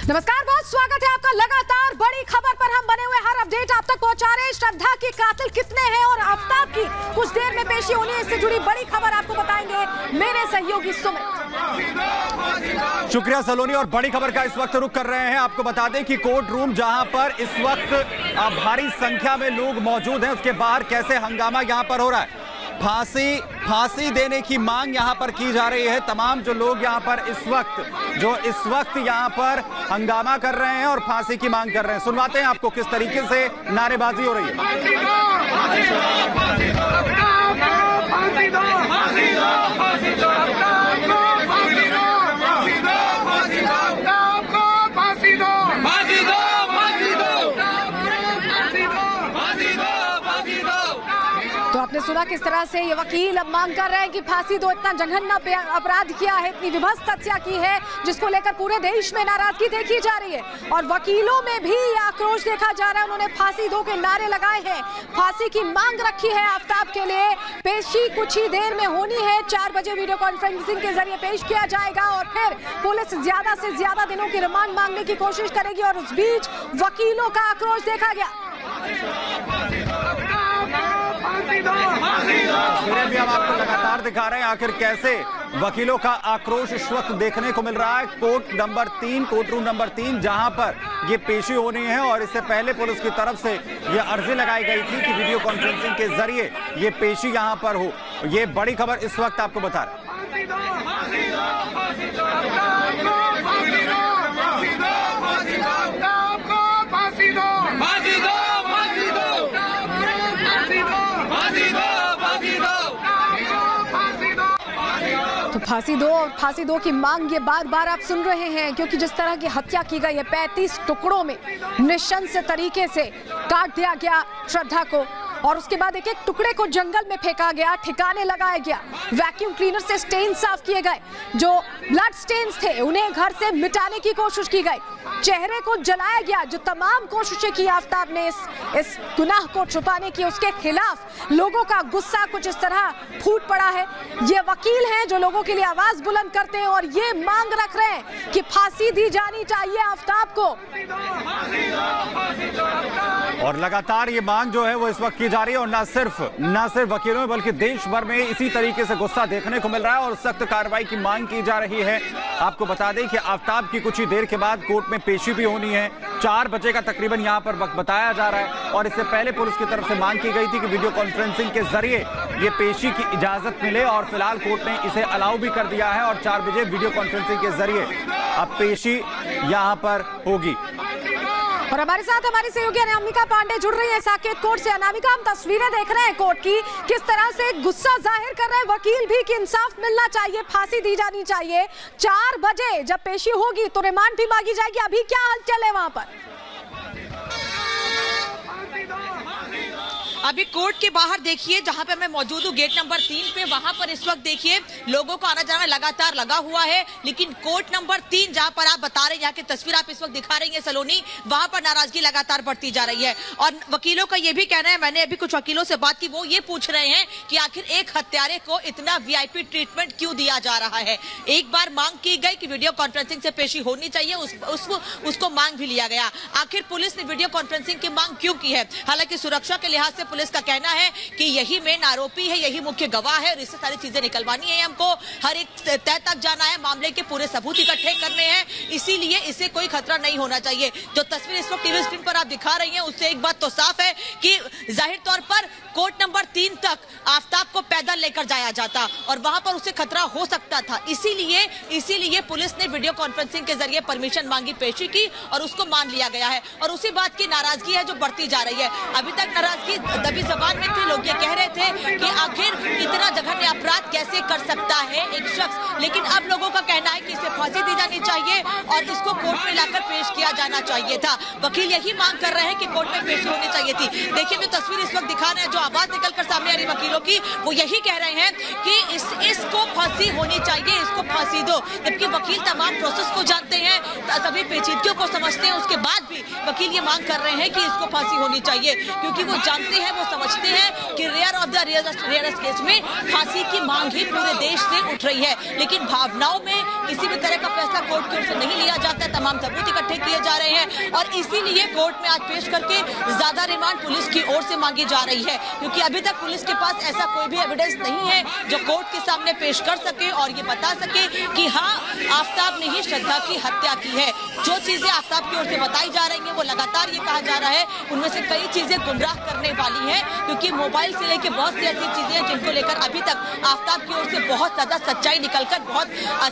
नमस्कार, बहुत स्वागत है आपका। लगातार बड़ी खबर पर हम बने हुए हर अपडेट आप तक पहुंचा रहे हैं। श्रद्धा के कातिल कितने हैं और आफ्ताब की कुछ देर में पेशी होनी है, इससे जुड़ी बड़ी खबर आपको बताएंगे मेरे सहयोगी सुमित। शुक्रिया सलोनी। और बड़ी खबर का इस वक्त रुख कर रहे हैं। आपको बता दें कि कोर्ट रूम जहां पर इस वक्त भारी संख्या में लोग मौजूद हैं, उसके बाहर कैसे हंगामा यहां पर हो रहा है। फांसी देने की मांग यहां पर की जा रही है। तमाम जो लोग यहां पर इस वक्त यहां पर हंगामा कर रहे हैं और फांसी की मांग कर रहे हैं। सुनवाते हैं आपको किस तरीके से नारेबाजी हो रही है। तो आपने सुना किस तरह से ये वकील अब मांग कर रहे हैं कि फांसी दो। इतना जघन्य अपराध किया है, इतनी विभत्स हत्या की है, जिसको लेकर पूरे देश में नाराजगी देखी जा रही है और वकीलों में भी आक्रोश देखा जा रहा है। उन्होंने फांसी दो के नारे लगाए हैं, फांसी की मांग रखी है आफ्ताब के लिए। पेशी कुछ ही देर में होनी है, 4 बजे वीडियो कॉन्फ्रेंसिंग के जरिए पेश किया जाएगा और फिर पुलिस ज्यादा से ज्यादा दिनों की रिमांड मांगने की कोशिश करेगी और उस बीच वकीलों का आक्रोश देखा गया। तस्वीरें भी हम आपको लगातार दिखा रहे हैं, आखिर कैसे वकीलों का आक्रोश इस वक्त देखने को मिल रहा है। कोर्ट रूम नंबर 3 जहां पर ये पेशी होनी है और इससे पहले पुलिस की तरफ से ये अर्जी लगाई गई थी कि वीडियो कॉन्फ्रेंसिंग के जरिए ये पेशी यहां पर हो। ये बड़ी खबर इस वक्त आपको बता रहे हैं। तो फांसी दो की मांग ये बार बार आप सुन रहे हैं, क्योंकि जिस तरह की हत्या की गई है, 35 टुकड़ों में नृशंस तरीके से काट दिया गया श्रद्धा को और उसके बाद एक एक टुकड़े को जंगल में फेंका गया, ठिकाने लगाया गया, वैक्यूम क्लीनर से स्टेन साफ किए गए, जो ब्लड स्टेन्स थे उन्हें घर से मिटाने की कोशिश की गई, चेहरे को जलाया गया। जो तमाम कोशिशें की आफ्ताब ने इस गुनाह को छुपाने की, उसके खिलाफ लोगों का गुस्सा कुछ इस तरह फूट पड़ा है। ये वकील हैं जो लोगों के लिए आवाज बुलंद करते हैं और ये मांग रख रहे हैं कि फांसी दी जानी चाहिए आफ्ताब को। और लगातार ये मांग जो है वो इस वक्त की जा रही है और न सिर्फ वकीलों में बल्कि देश भर में इसी तरीके से गुस्सा देखने को मिल रहा है और सख्त कार्रवाई की मांग की जा रही है। आपको बता दें कि आफ्ताब की कुछ ही देर के बाद कोर्ट में पेशी भी होनी है। 4 बजे का तकरीबन यहां पर वक्त बताया जा रहा है और इससे पहले पुलिस की तरफ से मांग की गई थी कि वीडियो कॉन्फ्रेंसिंग के जरिए ये पेशी की इजाजत मिले और फिलहाल कोर्ट ने इसे अलाउ भी कर दिया है और 4 बजे वीडियो कॉन्फ्रेंसिंग के जरिए अब पेशी यहां पर होगी। और हमारे साथ हमारी सहयोगी अनामिका पांडे जुड़ रही है साकेत कोर्ट से। अनामिका, हम तस्वीरें देख रहे हैं कोर्ट की, किस तरह से गुस्सा जाहिर कर रहे हैं वकील भी कि इंसाफ मिलना चाहिए, फांसी दी जानी चाहिए। 4 बजे जब पेशी होगी तो रिमांड भी मांगी जाएगी। अभी क्या हलचल है वहां पर? अभी कोर्ट के बाहर देखिए, जहां पे मैं मौजूद हूँ गेट नंबर 3 पे, वहां पर इस वक्त देखिए लोगों का आना जाना लगातार लगा हुआ है। लेकिन कोर्ट नंबर 3 जहां पर आप बता रहे हैं, यहाँ की तस्वीर आप इस वक्त दिखा रही हैं सलोनी, वहां पर नाराजगी लगातार बढ़ती जा रही है और वकीलों का ये भी कहना है, मैंने अभी कुछ वकीलों से बात की, वो ये पूछ रहे हैं कि आखिर एक हत्यारे को इतना VIP ट्रीटमेंट क्यों दिया जा रहा है। एक बार मांग की गई कि वीडियो कॉन्फ्रेंसिंग से पेशी होनी चाहिए, उसको मांग भी लिया गया। आखिर पुलिस ने वीडियो कॉन्फ्रेंसिंग की मांग क्यों की है? हालांकि सुरक्षा के लिहाज से पुलिस का कहना है कि यही मेन आरोपी है, यही मुख्य गवाह है और इससे सारी चीजें निकलवानी है, हमको हर एक तय तक जाना है, मामले के पूरे सबूत इकट्ठे करने हैं, इसीलिए इसे कोई खतरा नहीं होना चाहिए। जो तस्वीर इस वक्त टीवी स्क्रीन पर आप दिखा रही हैं, उससे एक बात तो साफ है कि जाहिर तौर पर कोर्ट नंबर 3 तक आफ्ताब को पैदल लेकर जाया जाता और वहां पर उसे खतरा हो सकता था। इसीलिए पुलिस ने वीडियो कॉन्फ्रेंसिंग के जरिए परमिशन मांगी, पेशी की और उसको मान लिया गया है और उसी बात की नाराजगी है जो बढ़ती जा रही है। अभी तक नाराजगी दबी जबान में थी, लोग ये कह रहे थे कि आखिर इतना जघन्य अपराध कैसे कर सकता है एक शख्स, लेकिन अब लोगों का कहना है कि इसे फांसी दी जानी चाहिए और इसको कोर्ट में लाकर पेश किया जाना चाहिए था। वकील यही मांग कर रहे हैं कि कोर्ट में पेशी होनी चाहिए थी। देखिए जो तस्वीर इस वक्त दिखा रहे हैं, जो आवाज निकलकर सामने आ रही वकीलों की, वो यही कह रहे हैं कि इसको फांसी होनी चाहिए, इसको फांसी दो। जबकि वकील तमाम प्रोसेस को जानते हैं, सभी पेचीदगियों को समझते हैं, उसके बाद भी वकील ये मांग कर रहे हैं कि इसको फांसी होनी चाहिए, क्योंकि वो जानते हैं, वो समझते हैं कि rare of the rarest case में फांसी की मांग ही पूरे देश से उठ रही है। लेकिन भावनाओं में किसी भी तरह का फैसला कोर्ट की ओर से नहीं लिया जाता है। तमाम सबूत इकट्ठे किए जा रहे हैं और इसीलिए कोर्ट में आज पेश करके ज्यादा रिमांड पुलिस की ओर से मांगी जा रही है, क्योंकि अभी तक पुलिस के पास ऐसा कोई भी एविडेंस नहीं है जो कोर्ट के सामने पेश कर सके और ये बता सके कि हाँ, आफ्ताब ने ही श्रद्धा की हत्या की है। जो चीजें आफ्ताब की ओर से बताई जा रही हैं वो लगातार ये कहा जा रहा है उनमें से कई चीजें गुमराह करने वाली हैं, क्योंकि मोबाइल से लेकर बहुत सी ऐसी चीजें हैं जिनको लेकर अभी तक आफ्ताब की ओर से बहुत ज्यादा सच्चाई निकलकर बहुत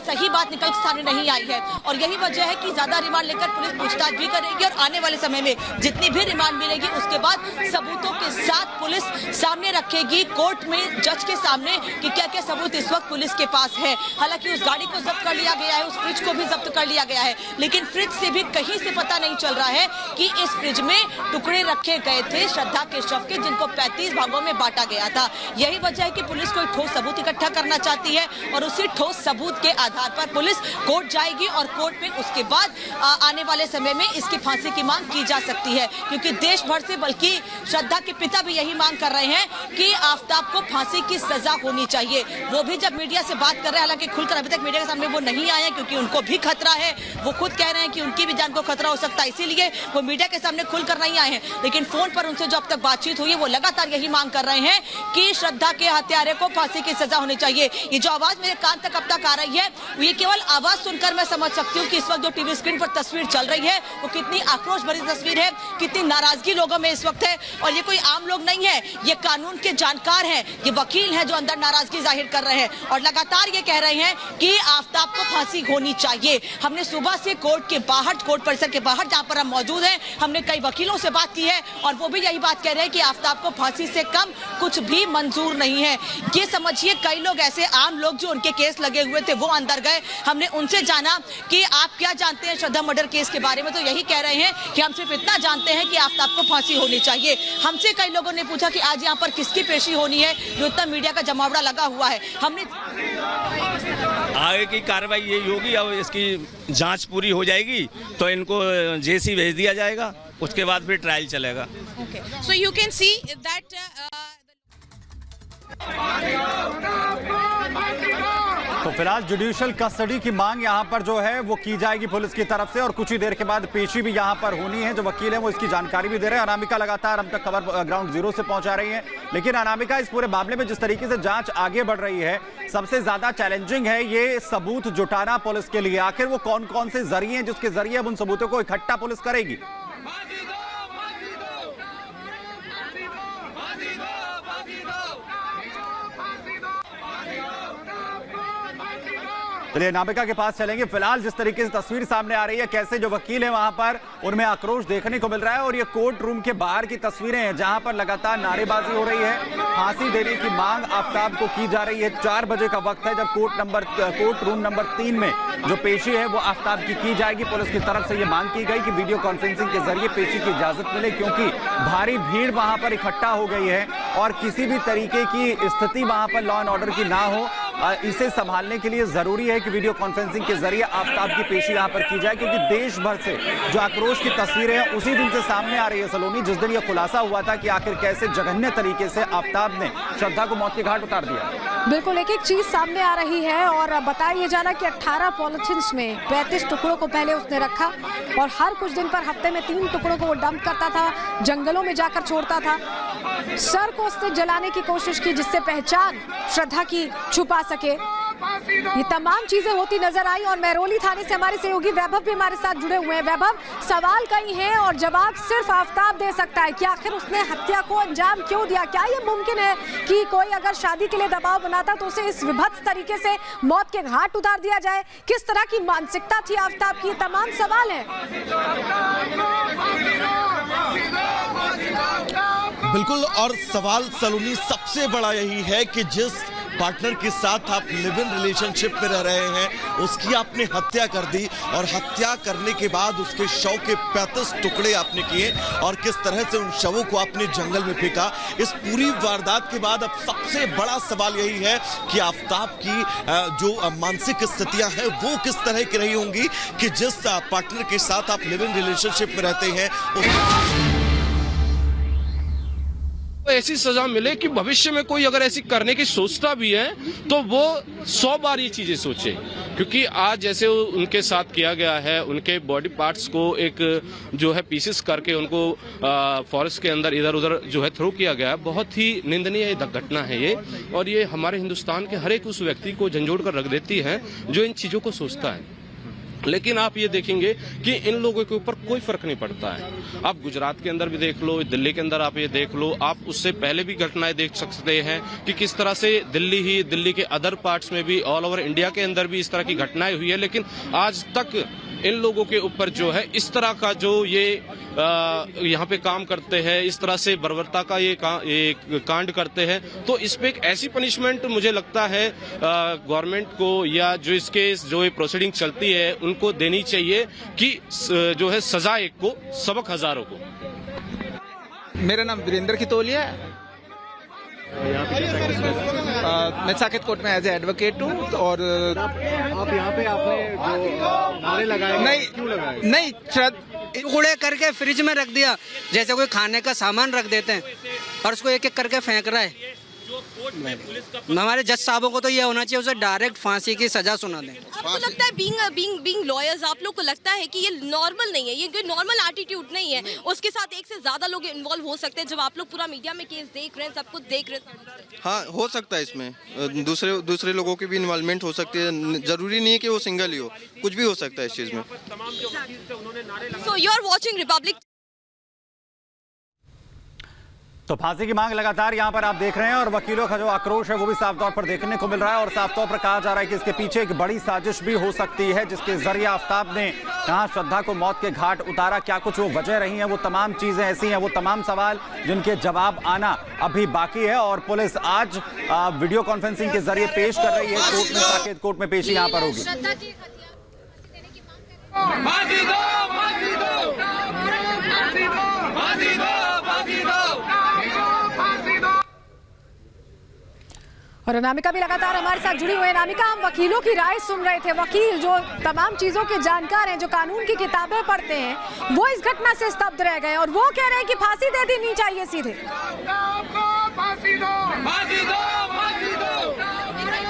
सही बात निकल सामने नहीं आई है। और यही वजह है कि ज्यादा रिमांड लेकर पुलिस पूछताछ भी करेगी और आने वाले समय में जितनी भी रिमांड मिलेगी उसके बाद सबूतों के साथ पुलिस सामने रखेगी कोर्ट में जज के सामने कि क्या क्या सबूत इस वक्त पुलिस के पास है। हालांकि उस गाड़ी को जब्त कर लिया गया है, उस फ्रिज को भी जब्त कर लिया गया है, लेकिन फ्रिज से भी कहीं से पता नहीं चल रहा है कि इस फ्रिज में टुकड़े रखे गए थे श्रद्धा के शव के, जिनको 35 भागों में बांटा गया था। यही वजह है कि पुलिस कोई ठोस सबूत इकट्ठा करना चाहती है और उसी ठोस सबूत के आधार पर पुलिस कोर्ट जाएगी और कोर्ट में उसके बाद आने वाले समय में इसकी फांसी की मांग की जा सकती है, क्योंकि देश भर से बल्कि श्रद्धा के पिता भी यही मांग कर रहे हैं कि आफ्ताब को फांसी की सजा होनी चाहिए। वो भी जब मीडिया से बात कर रहे हैं, हालांकि खुलकर अभी तक मीडिया के सामने वो नहीं आए हैं क्योंकि उनको भी खतरा है, वो खुद कह रहे हैं कि उनकी भी जान को खतरा हो सकता है, इसीलिए वो मीडिया के सामने खुलकर नहीं आए हैं। लेकिन फोन पर उनसे जो अब तक बातचीत हुई है वो लगातार यही मांग कर रहे हैं कि श्रद्धा के हत्यारे को फांसी की सजा होनी चाहिए। ये जो आवाज मेरे कान तक अब तक आ रही है ये केवल आवाज सुनकर मैं समझ सकती हूँ कि इस वक्त जो टीवी स्क्रीन पर तस्वीर चल रही है वो कितनी आक्रोश भरी तस्वीर है, कितनी नाराजगी लोगों में इस वक्त है। और ये कोई आम लोग नहीं है, ये कानून के जानकार हैं, ये वकील हैं जो अंदर नाराजगी जाहिर कर रहे हैं और लगातार ये कह रहे हैं कि आफ्ताब को फांसी होनी चाहिए। हमने सुबह से कोर्ट के बाहर, कोर्ट परिसर के बाहर जहां पर हम मौजूद हैं, हमने कई वकीलों से बात की है और वो भी यही बात कह रहे हैं कि आफ्ताब को फांसी से कम कुछ भी मंजूर नहीं है। ये समझिए कई लोग ऐसे आम लोग जो उनके केस लगे हुए थे वो अंदर गए, हमने उनसे जाना कि आप क्या जानते हैं श्रद्धा मर्डर केस के बारे में, तो यही कह रहे हैं कि हम सिर्फ इतना जानते हैं कि आफ्ताब को फांसी होनी चाहिए। हमसे कई लोगों ने पूछा कि आज यहाँ पर किसकी पेशी होनी है, जो इतना मीडिया का जमावड़ा लगा हुआ है। हमने आगे की कार्रवाई यही होगी, अब इसकी जांच पूरी हो जाएगी तो इनको जेसी भेज दिया जाएगा, उसके बाद फिर ट्रायल चलेगा। So you can see that तो फिलहाल जुडिशियल कस्टडी की मांग यहाँ पर जो है वो की जाएगी पुलिस की तरफ से और कुछ ही देर के बाद पेशी भी यहाँ पर होनी है। जो वकील है वो इसकी जानकारी भी दे रहे हैं। अनामिका लगातार हम तक खबर ग्राउंड जीरो से पहुंचा रही है। लेकिन अनामिका, इस पूरे मामले में जिस तरीके से जांच आगे बढ़ रही है, सबसे ज्यादा चैलेंजिंग है ये सबूत जुटाना पुलिस के लिए। आखिर वो कौन कौन से जरिए हैं जिसके जरिए अब उन सबूतों को इकट्ठा पुलिस करेगी? चलिए नामिका के पास चलेंगे। फिलहाल जिस तरीके से तस्वीर सामने आ रही है, कैसे जो वकील है वहां पर उनमें आक्रोश देखने को मिल रहा है और ये कोर्ट रूम के बाहर की तस्वीरें हैं जहां पर लगातार नारेबाजी हो रही है। फांसी देने की मांग आफ्ताब को की जा रही है। 4 बजे का वक्त है जब कोर्ट रूम नंबर 3 में जो पेशी है वो आफ्ताब की जाएगी। पुलिस की तरफ से ये मांग की गई कि वीडियो कॉन्फ्रेंसिंग के जरिए पेशी की इजाजत मिले, क्योंकि भारी भीड़ वहां पर इकट्ठा हो गई है और किसी भी तरीके की स्थिति वहां पर लॉ एंड ऑर्डर की ना हो, इसे संभालने के लिए जरूरी है कि वीडियो कॉन्फ्रेंसिंग के जरिए आफ्ताब की पेशी यहां पर की जाए, क्योंकि देश भर से जो आक्रोश की तस्वीरें हैं उसी दिन से सामने आ रही है सलोनी, जिस दिन यह खुलासा हुआ था कि आखिर कैसे जघन्य तरीके से आफ्ताब ने श्रद्धा को मौत के घाट उतार दिया। बिल्कुल एक एक चीज सामने आ रही है और बताया ये जाना कि 18 पॉलिथिन्स में 35 टुकड़ों को पहले उसने रखा और हर कुछ दिन पर हफ्ते में 3 टुकड़ों को वो डंप करता था, जंगलों में जाकर छोड़ता था। सर को उसने जलाने की कोशिश की जिससे पहचान श्रद्धा की छुपा सके। ये तमाम चीजें होती नजर आई और महरौली थाने से हमारे सहयोगी वैभव भी हमारे साथ जुड़े हुए हैं। वैभव, सवाल कई हैं और जवाब सिर्फ आफ्ताब दे सकता है कि आखिर उसने हत्या को अंजाम क्यों दिया। क्या ये मुमकिन है कि कोई अगर शादी के लिए दबाव बनाता तो उसे इस विभत्स तरीके से मौत के घाट उतार दिया जाए? किस तरह की मानसिकता थी आफ्ताब की? ये तमाम सवाल हैं। बिल्कुल, और सवाल सलोनी सबसे बड़ा यही है कि जिस पार्टनर के साथ आप लिव इन रिलेशनशिप में रह रहे हैं उसकी आपने हत्या कर दी और हत्या करने के बाद उसके शव के 35 टुकड़े आपने किए और किस तरह से उन शवों को आपने जंगल में फेंका। इस पूरी वारदात के बाद अब सबसे बड़ा सवाल यही है कि आफ्ताब की जो मानसिक स्थितियां हैं वो किस तरह की रही होंगी कि जिस पार्टनर के साथ आप लिव इन रिलेशनशिप में रहते हैं ऐसी सजा मिले कि भविष्य में कोई अगर ऐसी करने की सोचता भी है तो वो 100 बार ये चीजें सोचे, क्योंकि आज जैसे उनके साथ किया गया है, उनके बॉडी पार्ट्स को एक जो है पीसेस करके उनको फॉरेस्ट के अंदर इधर उधर जो है थ्रो किया गया है, बहुत ही निंदनीय घटना है ये। और ये हमारे हिंदुस्तान के हर एक उस व्यक्ति को झंझोड़ कर रख देती है जो इन चीजों को सोचता है। लेकिन आप ये देखेंगे कि इन लोगों के ऊपर कोई फर्क नहीं पड़ता है। आप गुजरात के अंदर भी देख लो, दिल्ली के अंदर आप ये देख लो, आप उससे पहले भी घटनाएं देख सकते हैं कि किस तरह से दिल्ली के अदर पार्ट्स में भी, ऑल ओवर इंडिया के अंदर भी इस तरह की घटनाएं हुई है। लेकिन आज तक इन लोगों के ऊपर जो है इस तरह का जो ये यहाँ पे काम करते हैं, इस तरह से बर्बरता का ये कांड करते हैं, तो इस पे एक ऐसी पनिशमेंट मुझे लगता है गवर्नमेंट को या जो इसके जो ये प्रोसीडिंग चलती है उनको देनी चाहिए कि जो है सजा एक को सबक हजारों को। मेरा नाम वीरेंद्र खितोलिया है। मैं साकेत कोर्ट में एज ए एडवोकेट हूँ। और आप यहाँ पे आपने जो नारे लगाए नहीं क्यों लगाए? नहीं, टुकड़े करके फ्रिज में रख दिया, जैसे कोई खाने का सामान रख देते हैं और उसको एक एक करके फेंक रहा है। हमारे जज साहबों को तो ये होना चाहिए, उसे डायरेक्ट फांसी की सजा सुना दें। आपको लगता है बीइंग लॉयर्स, आप लोग को लगता है कि ये नॉर्मल नहीं है, ये कोई नॉर्मल एटीट्यूड नहीं है, उसके साथ एक से ज्यादा लोग इन्वॉल्व हो सकते हैं? जब आप लोग पूरा मीडिया में केस देख रहे हैं, सब कुछ देख रहे हैं। हाँ, हो सकता है इसमें दूसरे लोगों की भी इन्वॉल्वमेंट हो सकती है, जरूरी नहीं है कि वो सिंगल ही हो, कुछ भी हो सकता है इस चीज में। So you are watching Republic. तो फांसी की मांग लगातार यहां पर आप देख रहे हैं और वकीलों का जो आक्रोश है वो भी साफ तौर पर देखने को मिल रहा है और साफ तौर पर कहा जा रहा है कि इसके पीछे एक बड़ी साजिश भी हो सकती है, जिसके जरिए आफ्ताब ने कहां श्रद्धा को मौत के घाट उतारा। क्या कुछ वो वजह रही हैं, वो तमाम चीजें ऐसी हैं, वो तमाम सवाल जिनके जवाब आना अभी बाकी है। और पुलिस आज वीडियो कॉन्फ्रेंसिंग के जरिए पेश कर रही है कोर्ट में, साकेत कोर्ट में पेशी यहां पर होगी। और अनामिका भी लगातार हमारे साथ जुड़ी हुई है। अनामिका, हम वकीलों की राय सुन रहे थे, वकील जो तमाम चीजों के जानकार हैं, जो कानून की किताबें पढ़ते हैं, वो इस घटना से स्तब्ध रह गए और वो कह रहे हैं कि फांसी दे देनी चाहिए सीधे।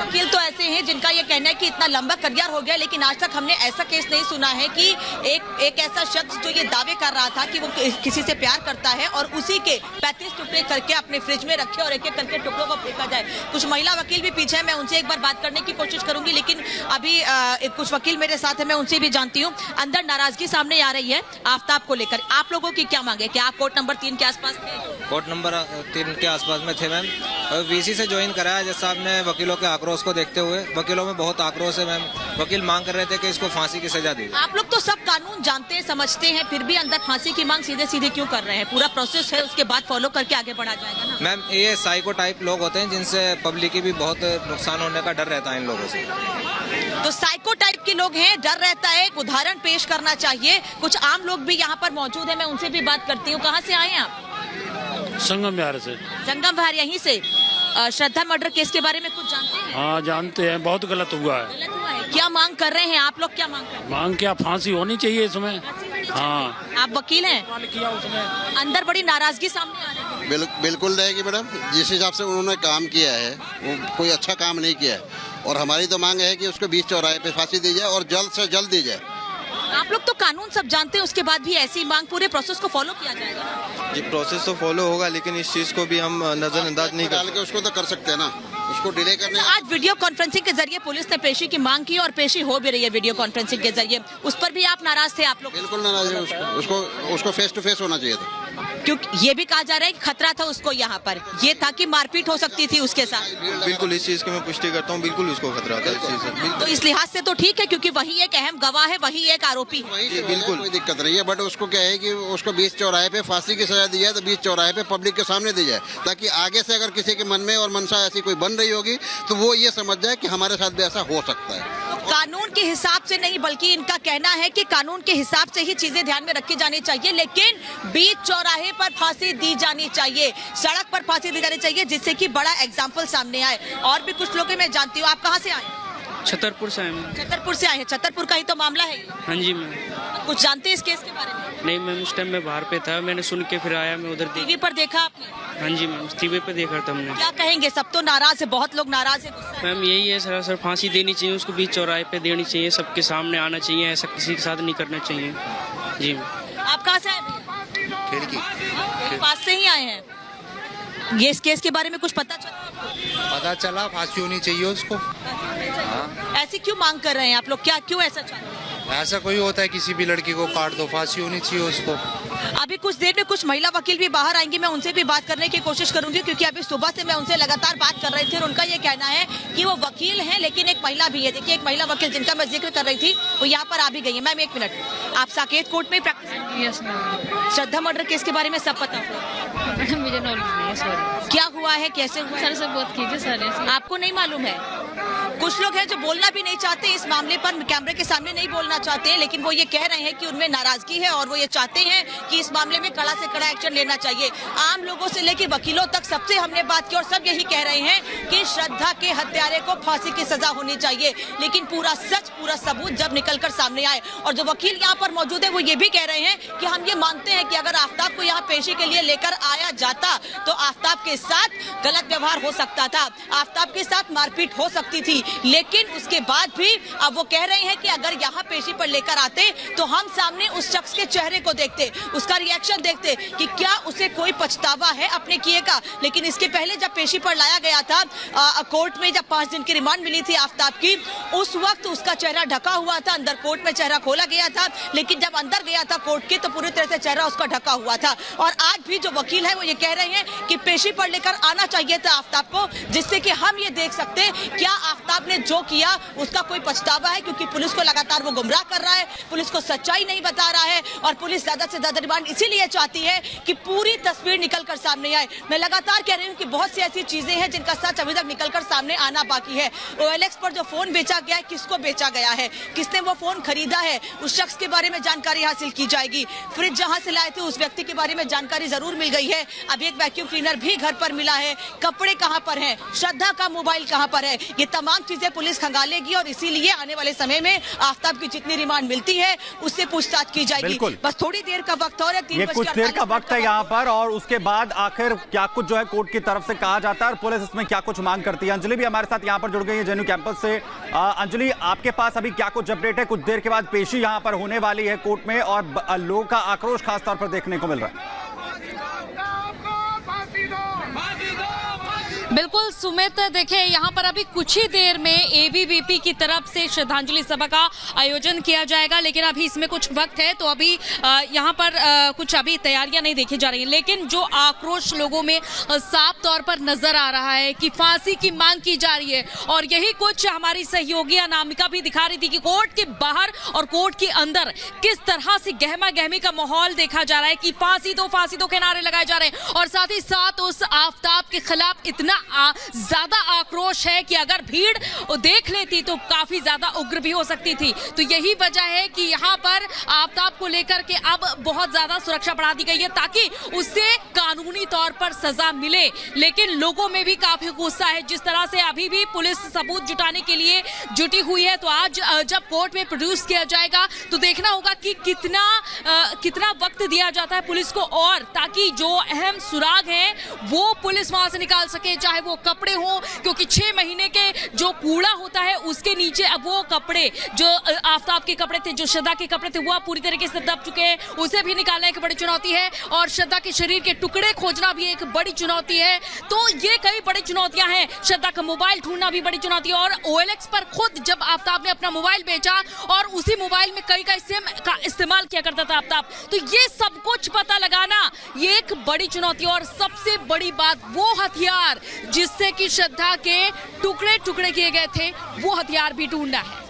वकील तो ऐसे हैं जिनका ये कहना है कि इतना लंबा करियर हो गया लेकिन आज तक हमने ऐसा केस नहीं सुना है कि एक ऐसा शख्स जो ये दावे कर रहा था कि वो किसी से प्यार करता है और उसी के 35 टुकड़े करके अपने फ्रिज में रखे और एक एक करके टुकड़ों को फेंका जाए। कुछ महिला वकील भी पीछे है, मैं उनसे एक बार बात करने की कोशिश करूंगी, लेकिन अभी कुछ वकील मेरे साथ है, मैं उनसे भी जानती हूँ। अंदर नाराजगी सामने आ रही है आफ्ताब को लेकर, आप लोगों की क्या मांगे? क्या आप कोर्ट नंबर 3 के आसपास थे? कोर्ट नंबर 3 के आसपास में थे मैम। वीसी से ज्वाइन कराया जज साहब ने वकीलों के आक्रोश को देखते हुए। वकीलों में बहुत आक्रोश है मैम, वकील मांग कर रहे थे कि इसको फांसी की सजा दी। आप लोग तो सब कानून जानते हैं, समझते हैं, फिर भी अंदर फांसी की मांग सीधे सीधे क्यों कर रहे हैं? पूरा प्रोसेस है, उसके बाद फॉलो करके आगे बढ़ा जाएगा ना। मैम, ये साइको टाइप लोग होते हैं जिनसे पब्लिक की भी बहुत नुकसान होने का डर रहता है इन लोगों से। तो साइको टाइप के लोग हैं, डर रहता है, एक उदाहरण पेश करना चाहिए। कुछ आम लोग भी यहाँ पर मौजूद है, मैं उनसे भी बात करती हूँ। कहाँ से आए हैं आप? संगम विहार से। संगम विहार, यहीं से। श्रद्धा मर्डर केस के बारे में कुछ जानते हैं? हाँ, जानते हैं, बहुत गलत हुआ है। गलत हुआ है, क्या मांग कर रहे हैं आप लोग? क्या मांग कर रहे हैं? मांग क्या, फांसी होनी चाहिए इसमें। हाँ, आप वकील हैं, किया उसने। अंदर बड़ी नाराजगी सामने आ रही है। बिल्कुल रहेगी मैडम, जिस हिसाब से उन्होंने काम किया है वो कोई अच्छा काम नहीं किया है और हमारी तो मांग है कि उसको बीच चौराहे पे फांसी दी जाए और जल्द से जल्द दी जाए। आप लोग तो कानून सब जानते हैं, उसके बाद भी ऐसी मांग, पूरे प्रोसेस को फॉलो किया जाएगा? जी, प्रोसेस तो फॉलो होगा लेकिन इस चीज को भी हम नजरअंदाज नहीं कर उसको तो कर सकते हैं ना, उसको डिले करने। आज वीडियो कॉन्फ्रेंसिंग के जरिए पुलिस ने पेशी की मांग की और पेशी हो भी रही है वीडियो कॉन्फ्रेंसिंग के जरिए, उस पर भी आप नाराज थे? आप लोग बिल्कुल नाराज है, उसको फेस टू फेस होना चाहिए था, क्योंकि ये भी कहा जा रहा है कि खतरा था उसको, यहाँ पर ये था कि मारपीट हो सकती थी उसके साथ। बिल्कुल, इस चीज की मैं पुष्टि करता हूँ, बिल्कुल उसको खतरा था इस चीज से। तो इस लिहाज से तो ठीक है क्योंकि वही एक अहम गवाह है, वही एक आरोपी। बिल्कुल कोई दिक्कत नहीं है, बट उसको क्या है कि उसको बीच चौराहे पे फांसी की सजा दी जाए, तो बीच चौराहे पे पब्लिक के सामने दी जाए, ताकि आगे से अगर किसी के मन में और मनसा ऐसी कोई बन रही होगी तो वो ये समझ जाए कि हमारे साथ भी ऐसा हो सकता है। कानून के हिसाब से नहीं, बल्कि इनका कहना है कि कानून के हिसाब से ही चीजें ध्यान में रखी जानी चाहिए, लेकिन बीच चौराहे पर फांसी दी जानी चाहिए, सड़क पर फांसी दी जानी चाहिए, जिससे कि बड़ा एग्जाम्पल सामने आए। और भी कुछ लोग मैं जानती हूँ, आप कहाँ से आए? छतरपुर से आए मैम। छतरपुर से आए हैं। छतरपुर का ही तो मामला है। हाँ जी मैम। कुछ जानते हैं इस केस के बारे में? नहीं मैम, उस टाइम मैं बाहर पे था, मैंने सुन के फिर आया, मैं उधर टीवी पर देखा आपने? हाँ जी मैम, टीवी पे देखा था हमने। क्या कहेंगे? सब तो नाराज है, बहुत लोग नाराज है, गुस्सा है। मैम यही है सर, फांसी देनी चाहिए उसको, बीच चौराहे पे देनी चाहिए, सबके सामने आना चाहिए, ऐसा किसी के साथ नहीं करना चाहिए। जी मैम। आप कहाँ से आए? खिड़की पास से ही आए हैं। ये इस केस के बारे में कुछ पता चला? पता चला फांसी होनी चाहिए उसको। ऐसी क्यों मांग कर रहे हैं आप लोग? क्या क्यों ऐसा चाहते हैं? ऐसा कोई होता है किसी भी लड़की को काट दो, फांसी होनी चाहिए उसको। अभी कुछ देर में कुछ महिला वकील भी बाहर आएंगी, मैं उनसे भी बात करने की कोशिश करूंगी, क्योंकि अभी सुबह से मैं उनसे लगातार बात कर रही थी और उनका ये कहना है कि वो वकील हैं लेकिन एक महिला भी है। देखिए, एक महिला वकील जिनका मैं जिक्र कर रही थी वो यहाँ पर आ भी गई है। मैम एक मिनट, आप साकेत कोर्ट में प्रैक्टिस? श्रद्धा मर्डर केस के बारे में सब पता हुआ? मुझे नॉलेज नहीं है, सॉरी। क्या हुआ है, कैसे हुआ है? सर से बात कीजिए सर। आपको नहीं मालूम है? कुछ लोग हैं जो बोलना भी नहीं चाहते इस मामले पर, कैमरे के सामने नहीं बोलना चाहते हैं, लेकिन वो ये कह रहे हैं कि उनमें नाराजगी है और वो ये चाहते हैं कि इस मामले में कड़ा से कड़ा एक्शन लेना चाहिए। आम लोगों से लेकर वकीलों तक सबसे हमने बात की और सब यही कह रहे हैं कि श्रद्धा के हत्यारे को फांसी की सजा होनी चाहिए, लेकिन पूरा सच, पूरा सबूत जब निकलकर सामने आए। और जो वकील यहाँ पर मौजूद है वो ये भी कह रहे हैं कि हम ये मानते हैं कि अगर आफ्ताब को यहाँ पेशी के लिए लेकर आया जाता तो आफ्ताब के साथ गलत व्यवहार हो सकता था, आफ्ताब के साथ मारपीट हो सकती थी, लेकिन उसके बाद भी अब वो कह रहे हैं कि अगर यहाँ पेशी पर लेकर आते तो हम सामने उस शख्स के चेहरे को देखते, उसका रिएक्शन देखते कि क्या उसे कोई पछतावा है अपने किए का। लेकिन इसके पहले जब पेशी पर लाया गया था कोर्ट में, जब 5 दिन की रिमांड मिली थी आफ्ताब की, उस वक्त उसका चेहरा ढका हुआ था, अंदर कोर्ट में चेहरा खोला गया था, लेकिन जब अंदर गया था कोर्ट के तो पूरी तरह से चेहरा उसका ढका हुआ था। और आज भी जो वकील है वो ये कह रहे हैं कि पेशी पर लेकर आना चाहिए था आफ्ताब को, जिससे कि हम ये देख सकते क्या आफ्ताब ने जो किया उसका कोई पछतावा है, क्योंकि पुलिस को लगातार वो गुमराह कर रहा है, पुलिस को सच्चाई नहीं बता रहा है और पुलिस ज्यादा से ज्यादा रिमांड इसीलिए चाहती है कि पूरी तस्वीर निकलकर सामने आए। मैं लगातार कह रही हूँ कि बहुत सी ऐसी चीजें हैं जिनका सच अभी तक निकलकर सामने आना बाकी है। OLX पर जो फोन बेचा गया है, किसको बेचा गया है, किसने वो फोन खरीदा है, उस शख्स के बारे में जानकारी हासिल की जाएगी। फ्रिज जहां से लाए थे उस व्यक्ति के बारे में जानकारी जरूर मिल गई है। अब एक वैक्यूम क्लीनर भी घर पर मिला है, कपड़े कहां पर हैं, श्रद्धा का मोबाइल कहां पर है, ये तमाम चीजें पुलिस खंगालेगी और इसीलिए आने वाले समय में आफ्ताब की जितनी रिमांड मिलती है उससे पूछताछ की जाएगी। बस थोड़ी देर का वक्त और है, 3 ये कुछ देर का वक्त है यहाँ पर, और उसके बाद आखिर क्या कुछ जो है कोर्ट की तरफ से कहा जाता है और पुलिस इसमें क्या कुछ मांग करती है। अंजलि भी हमारे साथ यहाँ पर जुड़ गई है जेएनयू कैंपस से। अंजलि, आपके पास अभी क्या कुछ अपडेट है? कुछ देर के बाद पेशी यहाँ पर होने वाली है कोर्ट में और लोगों का आक्रोश खासतौर पर देखने को मिल रहा है। बिल्कुल सुमित, देखिए यहाँ पर अभी कुछ ही देर में एबीवीपी की तरफ से श्रद्धांजलि सभा का आयोजन किया जाएगा, लेकिन अभी इसमें कुछ वक्त है तो अभी यहाँ पर कुछ अभी तैयारियां नहीं देखी जा रही हैं। लेकिन जो आक्रोश लोगों में साफ तौर पर नजर आ रहा है कि फांसी की मांग की जा रही है, और यही कुछ हमारी सहयोगी अनामिका भी दिखा रही थी कि कोर्ट के बाहर और कोर्ट के अंदर किस तरह से गहमा गहमी का माहौल देखा जा रहा है कि फांसी दो के नारे लगाए जा रहे हैं, और साथ ही साथ उस आफ्ताब के खिलाफ इतना ज्यादा आक्रोश है कि अगर भीड़ देख लेती तो काफी ज्यादा उग्र भी हो सकती थी। तो यही वजह है कि यहाँ पर आफ्ताब को लेकर के अब बहुत ज्यादा सुरक्षा बढ़ा दी गई है ताकि उससे कानूनी तौर पर सजा मिले। लेकिन लोगों में भी काफी गुस्सा है, जिस तरह से अभी भी पुलिस सबूत जुटाने के लिए जुटी हुई है। तो आज जब कोर्ट में प्रोड्यूस किया जाएगा तो देखना होगा कि कितना वक्त दिया जाता है पुलिस को, और ताकि जो अहम सुराग हैं वो पुलिस वहां से निकाल सके, चाहे वो कपड़े हो, क्योंकि 6 महीने के जो कूड़ा होता है उसके नीचे अब वो कपड़े जो आफ्ताब के कपड़े थे, जो श्रद्धा के कपड़े थे, वो पूरी तरीके से दब चुके हैं, उसे भी निकालना एक बड़ी चुनौती है, और श्रद्धा के शरीर के टुकड़े खोजना भी एक बड़ी चुनौती है। तो ये कई बड़ी चुनौतियां हैं। श्रद्धा का मोबाइल ढूंढना भी बड़ी चुनौती है, और OLX पर खुद जब आफ्ताब ने अपना मोबाइल बेचा और उसी मोबाइल में कई सिम का इस्तेमाल किया करता था आफ्ताब, तो ये सब कुछ पता लगाना ये एक बड़ी चुनौती है। और सबसे बड़ी बात, वो हथियार जिससे कि श्रद्धा के टुकड़े किए गए थे, वो हथियार भी ढूंढना है।